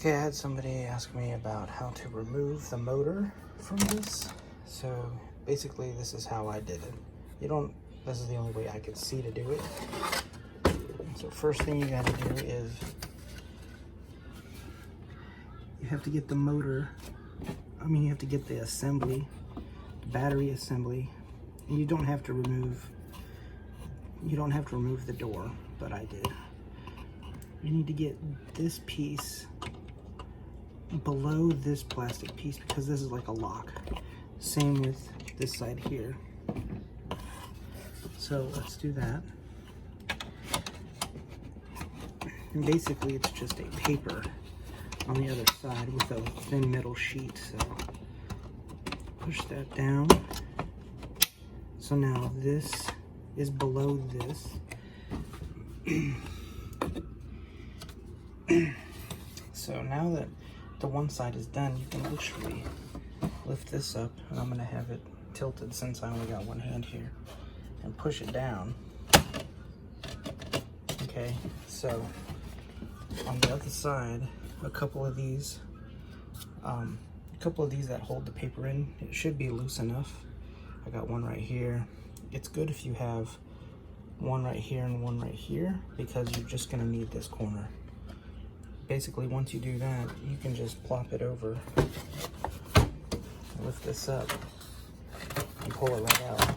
Okay, I had somebody ask me about how to remove the motor from this. So basically this is how I did it. This is the only way I could see to do it. So first thing you gotta do is you have to get the motor, you have to get the assembly, the battery assembly. And you don't have to remove the door, but I did. You need to get this piece below this plastic piece because this is like a lock. Same with this side here. So let's do that. And basically it's just a paper on the other side with a thin metal sheet. So push that down. So now this is below this. So now that the one side is done, you can literally lift this up, and I'm gonna have it tilted since I only got one hand here, and push it down. Okay, so on the other side, a couple of these that hold the paper in, it should be loose enough. I got one right here. It's good if you have one right here and one right here because you're just gonna need this corner. Basically, once you do that, you can just plop it over, lift this up, and pull it right out.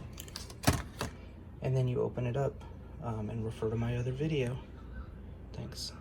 And then you open it up and refer to my other video. Thanks.